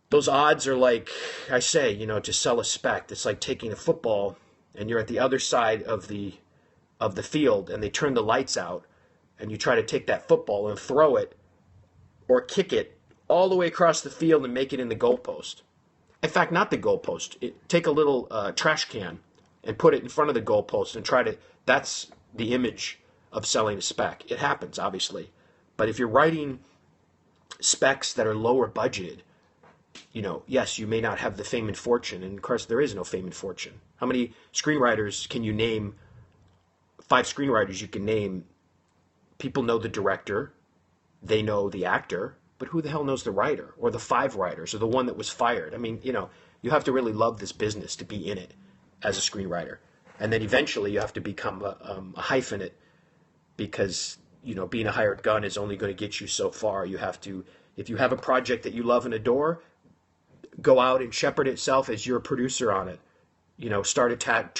those odds are like I say, to sell a spec. It's like taking a football and you're at the other side of the field and they turn the lights out and you try to take that football and throw it or kick it all the way across the field and make it in the goalpost. In fact, not the goalpost. Take a little trash can and put it in front of the goalpost and try to. That's the image of selling a spec. It happens, obviously. But if you're writing specs that are lower budgeted, yes, you may not have the fame and fortune. And of course, there is no fame and fortune. How many screenwriters can you name? 5 screenwriters you can name. People know the director. They know the actor. But who the hell knows the writer or the 5 writers or the one that was fired? I mean, you have to really love this business to be in it as a screenwriter. And then eventually you have to become a hyphenate because, being a hired gun is only going to get you so far. You have to, if you have a project that you love and adore, go out and shepherd itself as you're a producer on it. Start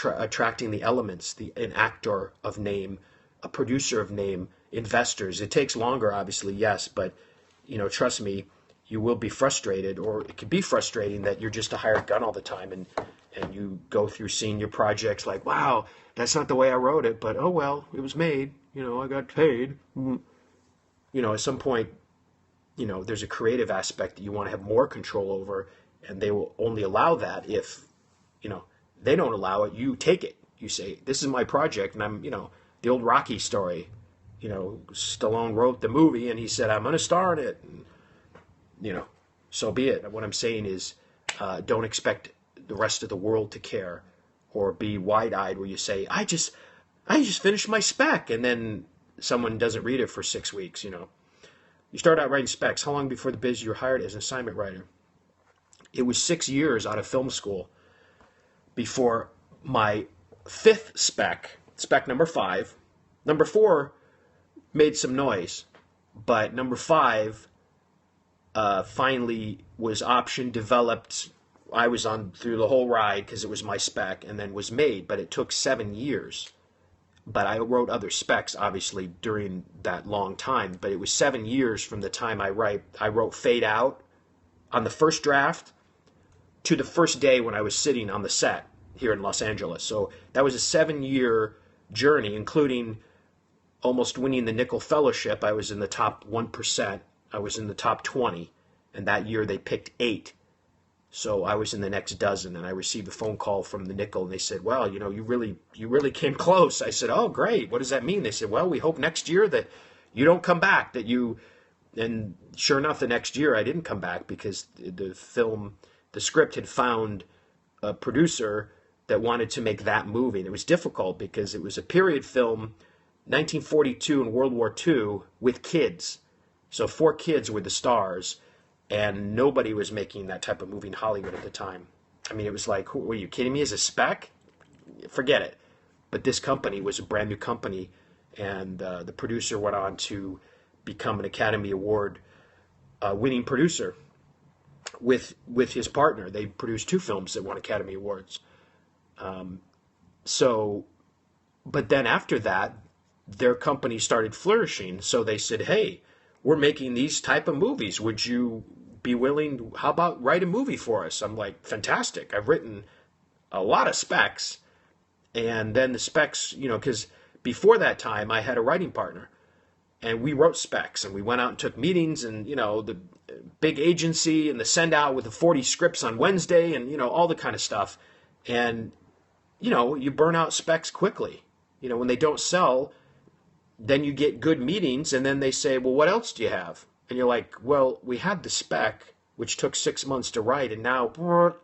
attracting the elements, an actor of name, a producer of name, investors. It takes longer, obviously, yes, but trust me, you will be frustrated, or it could be frustrating that you're just a hired gun all the time, and you go through seeing your projects like, wow, that's not the way I wrote it, but oh well, it was made. I got paid. At some point, there's a creative aspect that you want to have more control over, and they will only allow that if, they don't allow it. You take it. You say, this is my project, and I'm, the old Rocky story. Stallone wrote the movie and he said, I'm going to star in it. And, so be it. What I'm saying is don't expect the rest of the world to care or be wide-eyed where you say, I just finished my spec. And then someone doesn't read it for 6 weeks, You start out writing specs. How long before the biz you were hired as an assignment writer? It was 6 years out of film school before my 5th spec number 5. Number 4 made some noise, but number 5 finally was optioned, developed. I was on through the whole ride because it was my spec, and then was made, but it took 7 years. But I wrote other specs, obviously, during that long time, but it was 7 years from the time I wrote Fade Out on the first draft to the first day when I was sitting on the set here in Los Angeles. So that was a 7-year journey, including almost winning the Nickel Fellowship. I was in the top 1%. I was in the top 20. And that year they picked 8. So I was in the next dozen, and I received a phone call from the Nickel, and they said, well, you really came close. I said, oh, great. What does that mean? They said, well, we hope next year that you don't come back, and sure enough, the next year I didn't come back because the script had found a producer that wanted to make that movie. And it was difficult because it was a period film, 1942 and World War II, with kids. So 4 kids were the stars, and nobody was making that type of movie in Hollywood at the time. I mean, it was like, were you kidding me? As a spec? Forget it. But this company was a brand new company, and the producer went on to become an Academy Award winning producer with his partner. They produced 2 films that won Academy Awards. But then after that, their company started flourishing. So they said, hey, we're making these type of movies. Would you be willing, how about write a movie for us? I'm like, fantastic. I've written a lot of specs. And then the specs, because before that time, I had a writing partner. And we wrote specs, and we went out and took meetings, and, the big agency and the send out with the 40 scripts on Wednesday and, all the kind of stuff. And, you burn out specs quickly. When they don't sell, then you get good meetings, and then they say, well, what else do you have? And you're like, well, we had the spec, which took 6 months to write, and now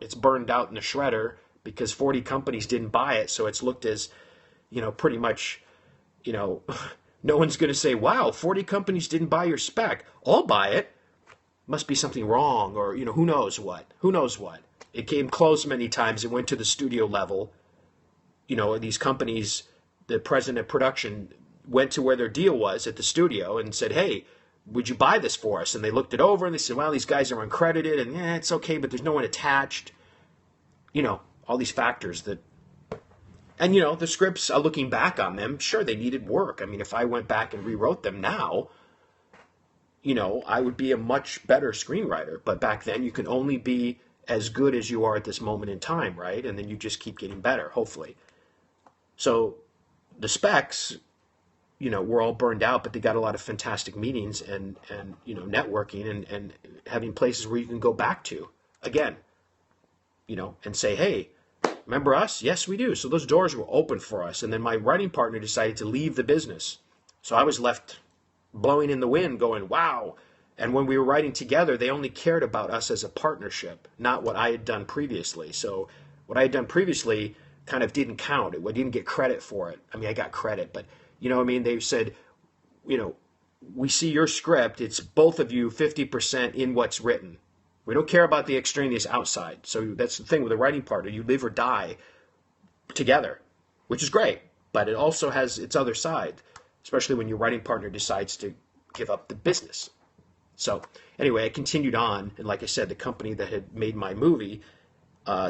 it's burned out in the shredder because 40 companies didn't buy it. So it's looked as, pretty much, no one's going to say, wow, 40 companies didn't buy your spec. I'll buy it. Must be something wrong, or, who knows what. Who knows what. It came close many times. It went to the studio level. These companies, the president of production went to where their deal was at the studio and said, hey, would you buy this for us? And they looked it over and they said, well, these guys are uncredited and it's okay, but there's no one attached. All these factors that, and the scripts, looking back on them, sure, they needed work. I mean, if I went back and rewrote them now, I would be a much better screenwriter. But back then, you can only be as good as you are at this moment in time, right? And then you just keep getting better, hopefully. So the specs, we're all burned out, but they got a lot of fantastic meetings and networking and having places where you can go back to again, and say, hey, remember us? Yes, we do. So those doors were open for us. And then my writing partner decided to leave the business. So I was left blowing in the wind going, wow. And when we were writing together, they only cared about us as a partnership, not what I had done previously. So what I had done previously kind of didn't count. I didn't get credit for it. I mean, I got credit, but they said, we see your script. It's both of you 50% in what's written. We don't care about the extraneous outside. So that's the thing with a writing partner. You live or die together, which is great, but it also has its other side, especially when your writing partner decides to give up the business. So anyway, I continued on, and like I said, the company that had made my movie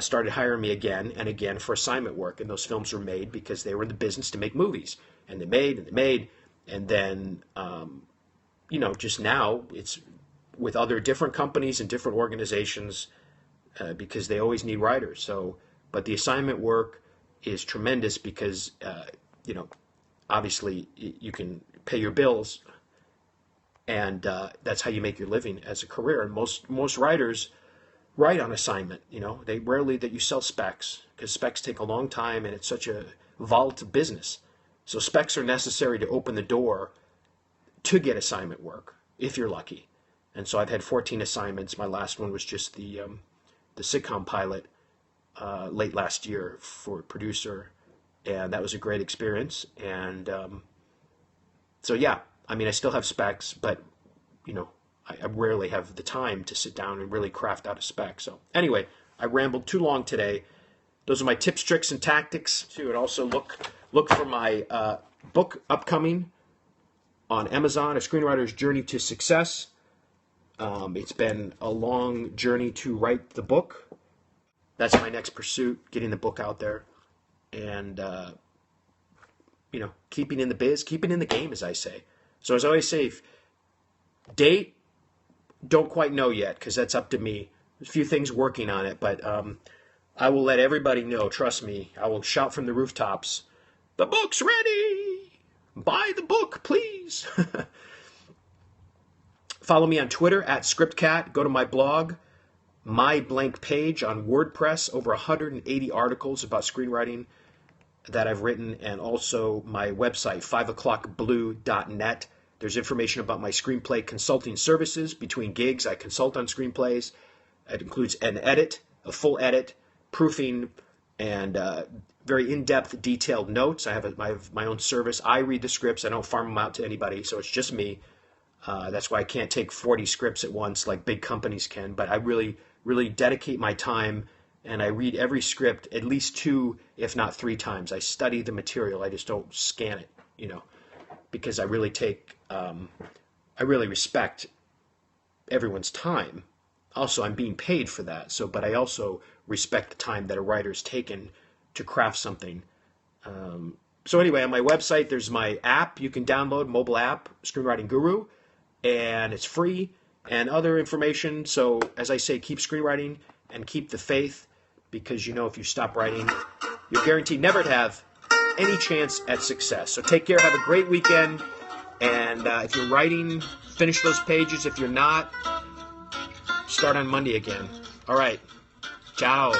started hiring me again and again for assignment work, and those films were made because they were in the business to make movies, and they made, and then just now it's with other different companies and different organizations because they always need writers. So, but the assignment work is tremendous because obviously you can pay your bills, and that's how you make your living as a career. And most writers write on assignment. They rarely that you sell specs because specs take a long time and it's such a volatile business. So specs are necessary to open the door to get assignment work if you're lucky. And so I've had 14 assignments. My last one was just the sitcom pilot late last year for a producer, and that was a great experience. And so yeah, I mean, I still have specs, but I rarely have the time to sit down and really craft out a spec. So anyway, I rambled too long today. Those are my tips, tricks, and tactics too. And also look for my book upcoming on Amazon, A Screenwriter's Journey to Success. It's been a long journey to write the book. That's my next pursuit, getting the book out there. And, keeping in the biz, keeping in the game, as I say. So as I always say, date, don't quite know yet, because that's up to me. There's a few things working on it, but I will let everybody know, trust me. I will shout from the rooftops, the book's ready! Buy the book, please! Follow me on Twitter at Scriptcat. Go to my blog, My Blank Page on WordPress. Over 180 articles about screenwriting that I've written, and also my website, 5o'clockblue.net. There's information about my screenplay consulting services. Between gigs, I consult on screenplays. It includes an edit, a full edit, proofing, and very in-depth, detailed notes. I have my own service. I read the scripts. I don't farm them out to anybody, so it's just me. That's why I can't take 40 scripts at once like big companies can, but I really, really dedicate my time, and I read every script at least 2, if not 3 times. I study the material. I just don't scan it, because I really I really respect everyone's time. Also, I'm being paid for that. But I also respect the time that a writer's taken to craft something. So anyway, on my website, there's my app you can download, mobile app, Screenwriting Guru, and it's free, and other information. So as I say, keep screenwriting and keep the faith, because if you stop writing, you're guaranteed never to have any chance at success. So take care, have a great weekend, and if you're writing, finish those pages. If you're not, start on Monday again. All right, ciao.